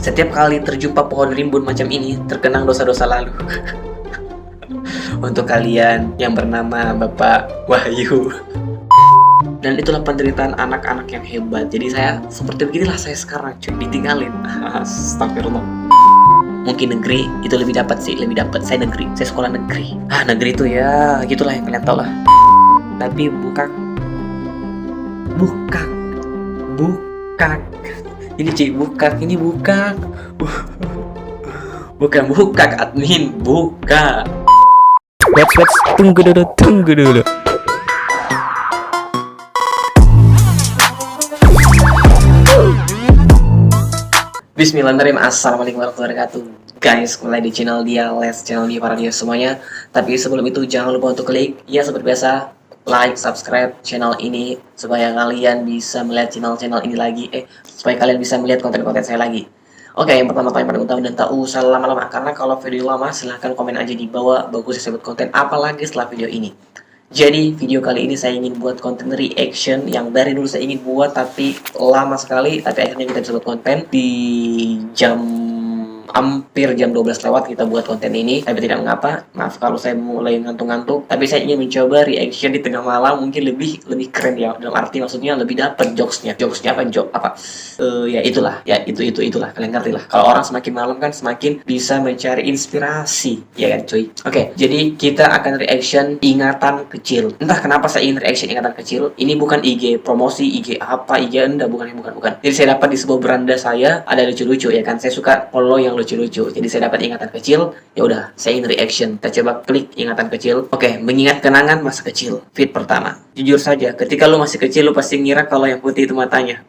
Setiap kali terjumpa pohon rimbun macam ini, terkenang dosa-dosa lalu. Untuk kalian yang bernama Bapak Wahyu. Dan itulah penderitaan anak-anak yang hebat. Jadi saya seperti beginilah saya sekarang, cuy, ditinggalin. Astagfirullah. Mungkin negeri itu lebih dapat sih, lebih dapat. Saya negeri, saya sekolah negeri. Negeri itu ya gitulah yang kalian tahu lah. Tapi bukak. Ini cuy, bukak, ini bukak. Bukan bukak admin, buka. Tunggu dulu. Bismillahirrahmanirrahim. Assalamualaikum warahmatullahi wabarakatuh. Guys, kembali di channel dia Les, channel dia para dia semuanya. Tapi sebelum itu jangan lupa untuk klik, ya seperti biasa, like, subscribe channel ini supaya kalian bisa melihat channel ini lagi. Supaya kalian bisa melihat konten-konten saya lagi. Oke, yang pertama yang paling utama dan tak usah lama-lama, karena kalau video lama silahkan komen aja di bawah bagus saya buat konten apalagi setelah video ini. Jadi video kali ini saya ingin buat konten reaction yang dari dulu saya ingin buat tapi lama sekali, tapi akhirnya kita bisa buat konten di hampir jam 12 lewat kita buat konten ini. Tapi tidak mengapa, maaf kalau saya mulai ngantuk-ngantuk, tapi saya ingin mencoba reaction di tengah malam mungkin lebih keren ya, dalam arti maksudnya lebih dapat jokesnya apa ya itulah kalian ngerti lah. Kalau orang semakin malam kan semakin bisa mencari inspirasi, ya kan cuy. Oke, jadi kita akan reaction ingatan kecil. Entah kenapa saya ingin reaction ingatan kecil. Ini bukan IG promosi, IG apa, IG anda, bukan. Jadi saya dapat di sebuah beranda saya ada lucu-lucu ya kan. Saya suka follow yang lucu-lucu. Jadi saya dapat ingatan kecil. Ya udah, saya ingin reaction. Kita coba klik ingatan kecil. Oke, mengingat kenangan masa kecil. Feed pertama. Jujur saja, ketika lu masih kecil lu pasti ngira kalau yang putih itu matanya.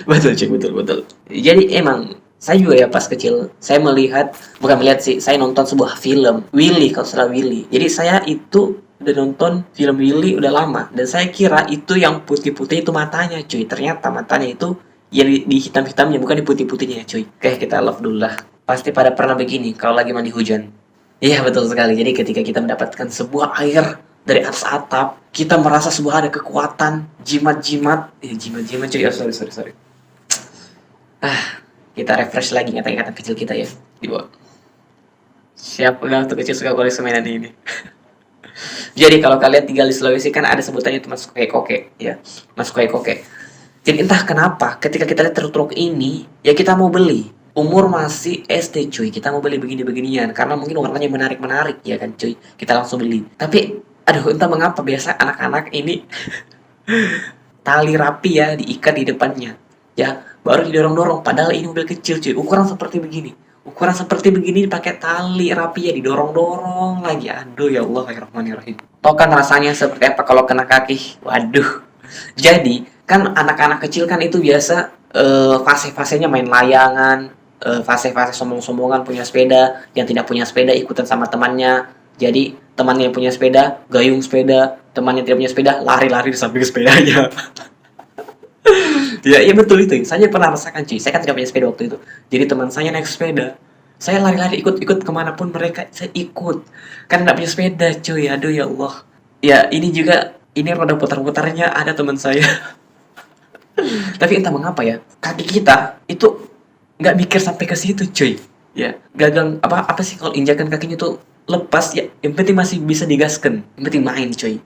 Betul. Jadi emang saya juga ya pas kecil, saya bukan melihat sih, saya nonton sebuah film Willy, kalau salah Willy. Jadi saya itu udah nonton film Willy udah lama, dan saya kira itu yang putih-putih itu matanya, cuy. Ternyata matanya itu ya di hitam-hitamnya, bukan di putih-putihnya, cuy. Oke, kita love dulu lah. Pasti pada pernah begini kalau lagi mandi hujan. Iya, betul sekali. Jadi ketika kita mendapatkan sebuah air dari atas atap, kita merasa sebuah ada kekuatan, jimat-jimat cuy. Sorry. Kita refresh lagi ingatan kecil kita ya di bawah. Siapa waktu kecil suka koleksi mainan ini? Jadi kalau kalian tinggal di Sulawesi kan ada sebutannya itu Mas Koke ya. Mas Koke. Jadi entah kenapa ketika kita lihat truk ini ya kita mau beli. Umur masih SD cuy, kita mau beli beginian karena mungkin warnanya menarik ya kan cuy. Kita langsung beli. Tapi aduh, entah mengapa biasa anak-anak ini tali rapi ya diikat di depannya. Ya, baru didorong-dorong. Padahal ini mobil kecil cuy, ukuran seperti begini pakai tali rapi ya didorong-dorong lagi. Aduh ya Allah, Bismillahirrahmanirrahim. Tahu kan rasanya seperti apa kalau kena kaki? Waduh. Jadi kan anak-anak kecil kan itu biasa fase-fasenya main layangan, fase-fase sombong-sombongan, punya sepeda, yang tidak punya sepeda ikutan sama temannya. Jadi temannya yang punya sepeda gayung sepeda, temannya tidak punya sepeda lari-lari di samping sepedanya. Ya, iya betul itu. Saya pernah rasakan cuy. Saya kan tidak punya sepeda waktu itu. Jadi teman saya naik sepeda. Saya lari-lari ikut kemanapun mereka. Saya ikut. Kan tidak punya sepeda cuy. Aduh ya Allah. Ya ini juga. Ini roda putar-putarnya ada teman saya. Tapi entah mengapa ya. Kaki kita itu nggak mikir sampai ke situ cuy. Ya. Gagang apa sih kalau injakan kakinya tuh lepas ya. Yang penting masih bisa digaskan. Yang penting main cuy.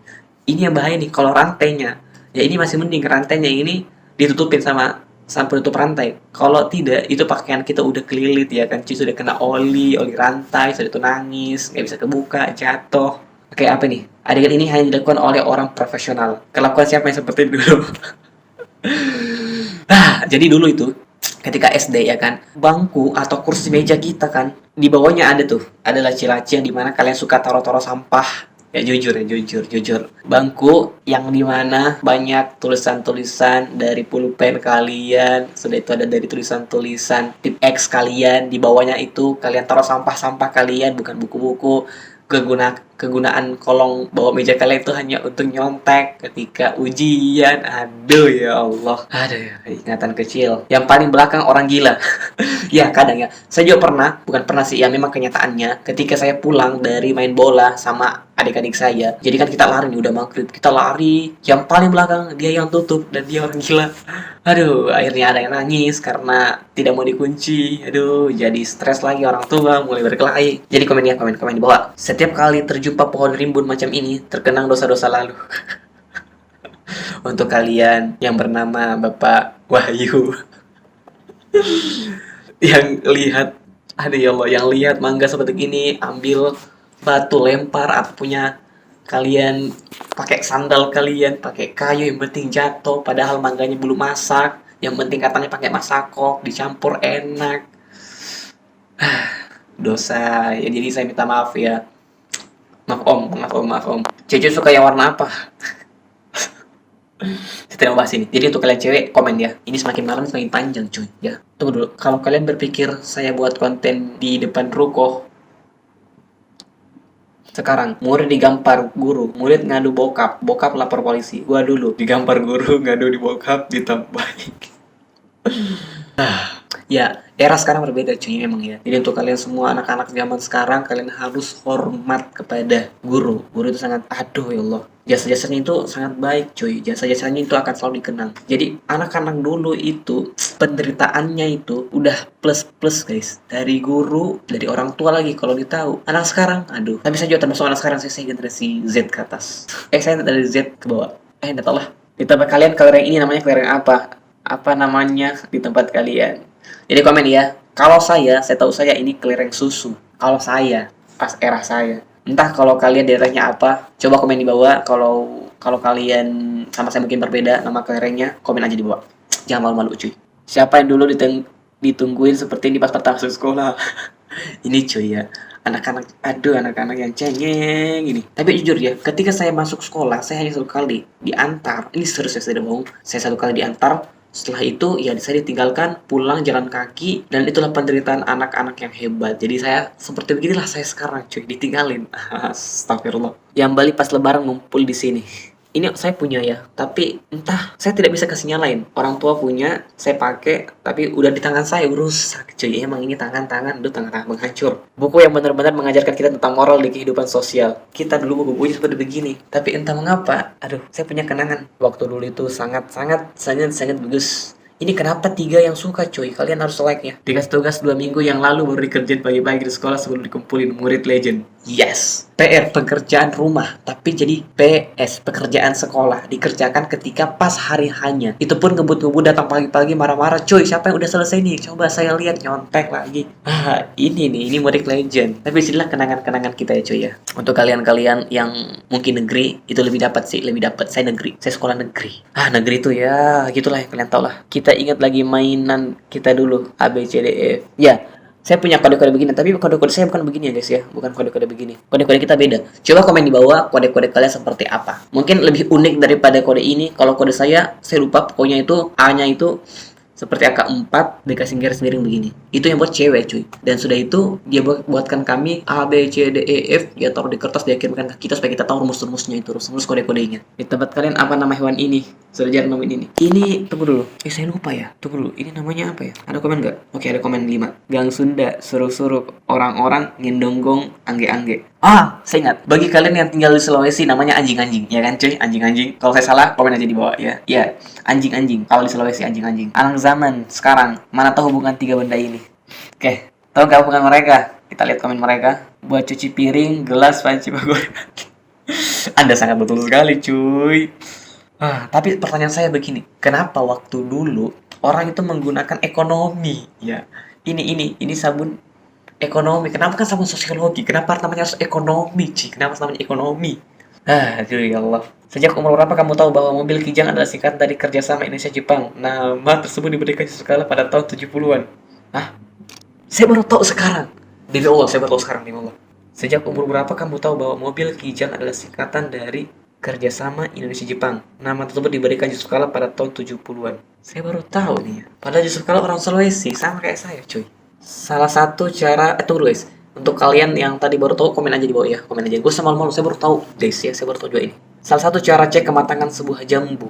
Ini yang bahaya nih. Kalau rantainya. Ya ini masih mending, rantainya ini ditutupin sama penutup rantai. Kalau tidak, itu pakaian kita udah kelilit ya kan, sudah kena oli rantai, sudah itu nangis, nggak bisa kebuka, jatuh. Oke, apa nih? Adegan ini hanya dilakukan oleh orang profesional. Kelakuan siapa yang seperti dulu? Jadi dulu itu ketika SD ya kan, bangku atau kursi meja kita kan, di bawahnya ada laci-laci yang dimana kalian suka taruh sampah. Ya jujur. Bangku yang dimana banyak tulisan-tulisan dari pulpen kalian, sudah itu ada dari tulisan-tulisan tip X kalian, di bawahnya itu kalian taruh sampah-sampah kalian, bukan buku-buku. Kegunaan kolong bawah meja kalian itu hanya untuk nyontek ketika ujian. Aduh ya Allah. Aduh, ingatan kecil. Yang paling belakang orang gila. Ya kadang ya. Saya juga bukan pernah sih ya, memang kenyataannya ketika saya pulang dari main bola sama adik-adik saya. Jadi kan kita lari nih, udah maghrib, kita lari, yang paling belakang dia yang tutup dan dia orang gila. Aduh, akhirnya ada yang nangis karena tidak mau dikunci. Aduh, jadi stres lagi orang tua, mulai berkelahi. Jadi komen ya, komen di bawah. Setiap kali terjumpa pohon rimbun macam ini, terkenang dosa-dosa lalu. Untuk kalian yang bernama Bapak Wahyu yang lihat, aduh ya Allah, yang lihat mangga seperti ini, ambil batu lempar atau punya kalian, pakai sandal kalian, pakai kayu, yang penting jatuh padahal mangganya belum masak, yang penting katanya pakai masakok dicampur enak. Dosa ya, jadi saya minta maaf ya. Maaf om. Cucu suka yang warna apa? Kita mau bahas ini. Jadi untuk kalian cewek, komen ya. Ini semakin malam semakin panjang cuy ya. Tunggu dulu. Kalau kalian berpikir saya buat konten di depan ruko, sekarang murid digampar guru, murid ngadu bokap, bokap lapor polisi. Gua dulu digampar guru, ngadu di bokap, ditambahin. Ya, era sekarang berbeda cuy memang ya. Jadi untuk kalian semua anak-anak zaman sekarang, kalian harus hormat kepada guru. Guru itu sangat, aduh ya Allah, jasa-jasanya itu sangat baik cuy. Jasa-jasanya itu akan selalu dikenang. Jadi anak-anak dulu itu penderitaannya itu udah plus guys. Dari guru, dari orang tua lagi kalau ditahu. Anak sekarang, aduh. Tapi saya juga termasuk anak sekarang, saya generasi Z ke atas. Saya dari Z ke bawah. Enggak tahu lah. Di tempat kalian kelereng ini namanya kelereng apa? Apa namanya di tempat kalian? Jadi komen ya. Kalau saya tahu saya ini kelereng susu. Kalau saya, pas era saya. Entah kalau kalian daerahnya apa, coba komen di bawah. Kalau kalian sama saya mungkin berbeda nama kelerengnya, komen aja di bawah. Jangan malu-malu cuy. Siapa yang dulu ditungguin seperti ini pas pertama masuk sekolah? Ini cuy ya. Anak-anak yang cengeng ini. Tapi jujur ya, ketika saya masuk sekolah, saya hanya satu kali diantar. Ini serius, saya tidak bohong. Saya satu kali diantar. Setelah itu, ya saya ditinggalkan pulang jalan kaki, dan itulah penderitaan anak-anak yang hebat. Jadi saya seperti beginilah saya sekarang, cuy, ditinggalin. Astagfirullah. Yang Bali pas Lebaran ngumpul di sini. Ini saya punya ya, tapi entah saya tidak bisa kasih nyalain. Orang tua punya, saya pakai, tapi udah di tangan saya rusak, cuy. Emang ini tangan-tangan menghancur. Buku yang benar-benar mengajarkan kita tentang moral di kehidupan sosial. Kita dulu buku-bukunya seperti begini, tapi entah mengapa, aduh, saya punya kenangan. Waktu dulu itu sangat bagus. Ini kenapa 3 yang suka cuy? Kalian harus like ya. Dikasih tugas 2 minggu yang lalu baru dikerjain pagi-pagi di sekolah sebelum dikumpulin murid legend. Yes. PR pekerjaan rumah, tapi jadi PS pekerjaan sekolah dikerjakan ketika pas hari hanya. Itu pun ngebut-ngebut datang pagi-pagi marah-marah. Cuy, siapa yang udah selesai nih? Coba saya lihat, nyontek lagi. Ini murid legend. Tapi sinilah kenangan-kenangan kita ya cuy ya. Untuk kalian-kalian yang mungkin negeri itu lebih dapat. Saya negeri. Saya sekolah negeri. Negeri itu ya gitulah yang kalian tahu lah. Kita ingat lagi mainan kita dulu, A B C D E F. Ya, saya punya kode-kode begini, tapi kode-kode saya bukan begini ya guys ya, bukan kode-kode begini. Kode-kode kita beda. Coba komen di bawah kode-kode kalian seperti apa. Mungkin lebih unik daripada kode ini. Kalau kode saya lupa, pokoknya itu A-nya itu seperti angka 4 dikasih garis miring begini. Itu yang buat cewek cuy. Dan sudah itu dia buatkan kami A B C D E F, ya taruh di kertas, dia kirimkan ke kita supaya kita tahu rumus-rumusnya itu, rumus kode-kodenya. Di tempat kalian apa nama hewan ini? Sudah jarang nemuin ini. Ini tunggu dulu. Saya lupa ya. Tunggu dulu. Ini namanya apa ya? Ada komen nggak? Oke, ada komen 5. Gang Sunda, suruk-suruk, orang-orang, ngendonggong, angge-angge. Saya ingat. Bagi kalian yang tinggal di Sulawesi namanya anjing-anjing, ya kan cuy? Anjing-anjing. Kalau saya salah, komen aja di bawah ya. Ya, anjing-anjing. Kalau di Sulawesi anjing-anjing. Anak zaman sekarang, mana tahu hubungan 3 benda ini? Oke, tahu nggak hubungan mereka? Kita lihat komen mereka. Buat cuci piring, gelas, panci, bagor. Anda sangat betul sekali cuy. Tapi pertanyaan saya begini, kenapa waktu dulu orang itu menggunakan ekonomi? Ya, ini sabun ekonomi. Kenapa kan sabun sosiologi? Kenapa namanya harus ekonomi, Ci? Kenapa namanya ekonomi? Aduh ya Allah. Sejak umur berapa kamu tahu bahwa mobil Kijang adalah singkatan dari kerjasama Indonesia-Jepang? Nama tersebut diberikan sekala pada tahun 70-an. Saya baru tahu sekarang. Demi Allah, saya baru tahu sekarang, demi Allah. Sejak umur berapa kamu tahu bahwa mobil Kijang adalah singkatan dari kerjasama Indonesia-Jepang? Nama tersebut diberikan Yusuf Kala pada tahun 70-an. Saya baru tahu nih ya. Padahal Yusuf Kala orang Sulawesi, sama kayak saya cuy. Salah satu cara, tunggu guys. Untuk kalian yang tadi baru tahu, komen aja di bawah ya. Komen aja. Gue sama malu, saya baru tahu guys ya. Saya baru tahu juga ini. Salah satu cara cek kematangan sebuah jambu.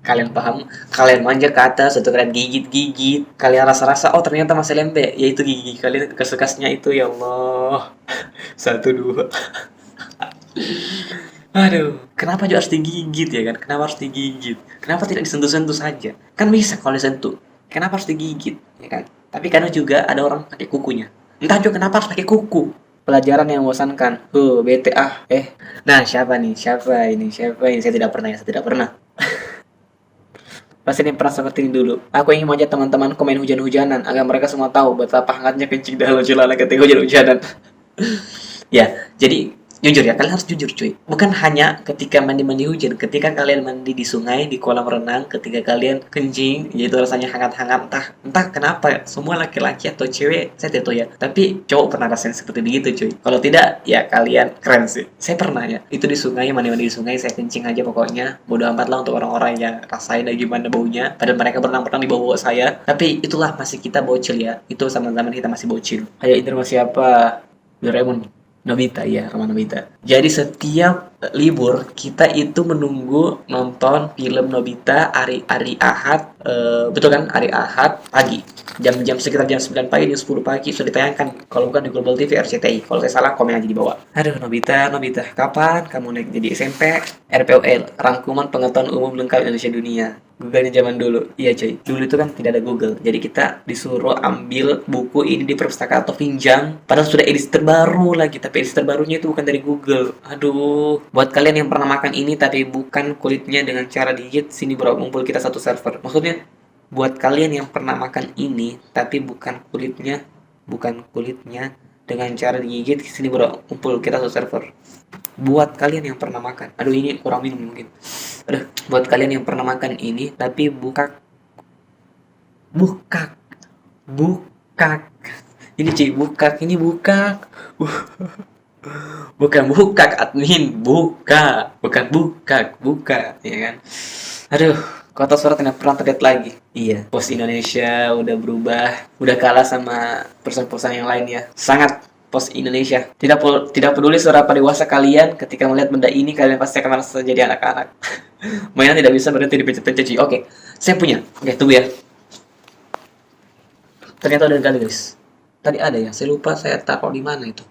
Kalian paham? Kalian manja ke atas, atau kalian gigit-gigit. Kalian rasa-rasa, oh ternyata masih lembek. Ya itu gigi kalian kesekasnya itu, ya Allah. Satu, dua. Aduh, kenapa juga harus digigit ya kan? Kenapa harus digigit? Kenapa tidak disentuh-sentuh saja? Kan bisa kalau disentuh. Kenapa harus digigit? Ya kan? Tapi kadang juga ada orang pakai kukunya. Entah juga kenapa harus pakai kuku. Pelajaran yang membosankan. Bete ah. Nah siapa nih? Siapa ini? Siapa ini? Saya tidak pernah ya, saya tidak pernah. Pasti ini pernah seperti ini dulu. Aku ingin mengajak teman-teman komen hujan-hujanan agar mereka semua tahu betapa hangatnya kencing dalam celana ketika hujan-hujanan. Ya, jadi jujur ya, kalian harus jujur cuy. Bukan hanya ketika mandi-mandi hujan, ketika kalian mandi di sungai, di kolam renang, ketika kalian kencing, yaitu rasanya hangat-hangat, entah kenapa, semua laki-laki atau cewek, saya tidak tahu ya. Tapi cowok pernah rasain seperti begitu cuy. Kalau tidak, ya kalian keren sih. Saya pernah ya, itu di sungai, mandi-mandi di sungai, saya kencing aja pokoknya. Bodoh amat lah untuk orang-orang yang rasain gimana baunya. Padahal mereka berenang-berenang di bawah saya. Tapi itulah masih kita bocil ya. Itu zaman-zaman kita masih bocil. Ayo informasi apa? Doraemon. Nobita ya, Roman Nobita. Jadi setiap libur kita itu menunggu nonton film Nobita hari Ahad, betul kan? Hari Ahad pagi. Jam-jam sekitar jam 9 pagi, jam 10 pagi sudah ditayangkan. Kalau bukan di Global TV RCTI. Kalau saya salah komen aja di bawah. Aduh Nobita, Nobita, kapan kamu naik jadi SMP? RPOL, Rangkuman Pengetahuan Umum Lengkap Indonesia Dunia. Google-nya zaman dulu. Iya cuy, dulu itu kan tidak ada Google. Jadi kita disuruh ambil buku ini di perpustakaan atau pinjam. Padahal sudah edisi terbaru lagi, tapi edisi terbarunya itu bukan dari Google. Aduh, buat kalian yang pernah makan ini tapi bukan kulitnya dengan cara digigit, sini bro, ngumpul kita satu server. Maksudnya, buat kalian yang pernah makan ini tapi bukan kulitnya dengan cara digigit, sini bro, ngumpul kita satu server. Buat kalian yang pernah makan, aduh ini kurang minum mungkin. Buat kalian yang pernah makan ini tapi bukak. Ini cuy, bukak, ini bukak. Bukan bukak admin, bukan buka, ya kan? Aduh, kota surat tidak pernah terlihat lagi. Iya, Pos Indonesia udah berubah, udah kalah sama perusahaan-perusahaan yang lain ya. Sangat Pos Indonesia. Tidak peduli seberapa dewasa kalian, ketika melihat benda ini kalian pasti akan merasa jadi anak-anak. Mainan tidak bisa berhenti dipencet-pencet cuy. Oke, saya punya. Oke, tunggu ya. Ternyata udah kali guys. Tadi ada ya, saya lupa saya taruh di mana itu.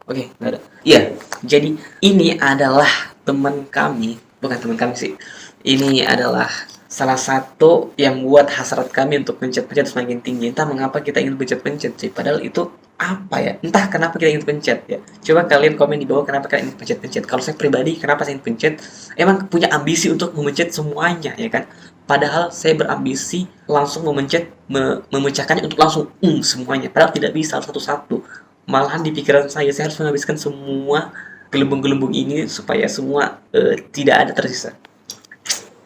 Oke, nggak ada. Iya, jadi ini adalah teman kami, bukan teman kami sih. Ini adalah salah satu yang buat hasrat kami untuk pencet-pencet semakin tinggi. Entah mengapa kita ingin pencet-pencet sih, padahal itu apa ya? Entah kenapa kita ingin pencet ya. Coba kalian komen di bawah kenapa kalian ingin pencet-pencet. Kalau saya pribadi, kenapa saya ingin pencet? Emang punya ambisi untuk memencet semuanya ya kan? Padahal saya berambisi langsung memecahkannya untuk langsung semuanya. Padahal tidak bisa satu-satu. Malahan di pikiran saya harus menghabiskan semua gelembung-gelembung ini supaya semua tidak ada tersisa.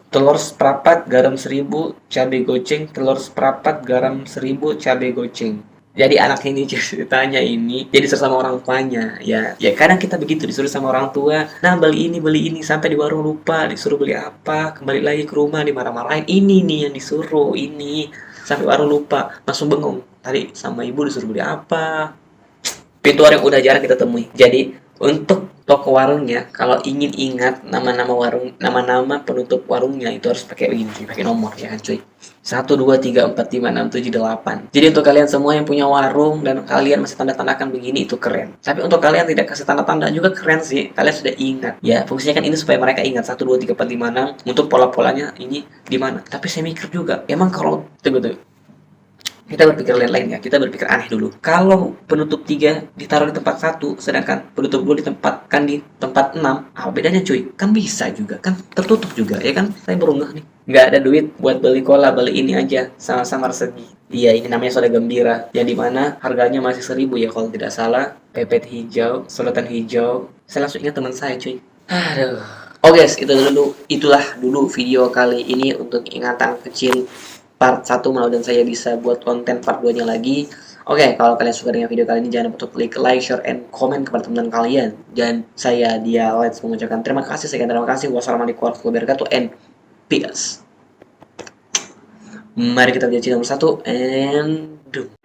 Telur seprapat, garam 1000, cabai goceng. Telur seprapat, garam 1000, cabai goceng. Jadi anak ini ceritanya ini jadi disuruh sama orang tuanya ya kadang kita begitu disuruh sama orang tua, nah beli ini sampai di warung lupa disuruh beli apa, kembali lagi ke rumah dimarah-marahin, ini nih yang disuruh ini, sampai warung lupa langsung bengong tadi sama ibu disuruh beli apa. Pintu warung udah jarang kita temui. Jadi untuk toko warungnya kalau ingin ingat nama-nama warung, nama-nama penutup warungnya itu harus pakai begini, pakai nomor ya kan cuy. 1 2 3 4 5 6 7 8. Jadi untuk kalian semua yang punya warung dan kalian masih tanda-tandakan begini itu keren. Tapi untuk kalian tidak kasih tanda-tanda juga keren sih. Kalian sudah ingat. Ya, fungsinya kan ini supaya mereka ingat 1 2 3 4 5 6 untuk pola-polanya ini di mana. Tapi saya mikir juga, emang kalau tunggu kita berpikir lain-lain ya, kita berpikir aneh dulu. Kalau penutup 3 ditaruh di tempat 1, sedangkan penutup 2 ditempatkan di tempat 6, apa bedanya cuy? Kan bisa juga, kan tertutup juga, ya kan? Saya baru nggak nih. Nggak ada duit buat beli cola, beli ini aja, sama-sama segi. Iya, ini namanya soda gembira, yang dimana harganya masih 1000 ya kalau tidak salah. Pepet hijau, sorotan hijau. Saya langsung ingat teman saya cuy. Aduh. Oke guys, itulah dulu video kali ini untuk ingatan kecil part 1, mudah-mudahan saya bisa buat konten part 2 nya lagi. Oke, kalau kalian suka dengan video kali ini jangan lupa untuk klik like, share, and comment kepada teman-teman kalian. Dan saya Dia Let's mengucapkan terima kasih, terima kasih. Wassalamualaikum warahmatullahi wabarakatuh and peace. Mari kita menjadi nomor 1 and doom.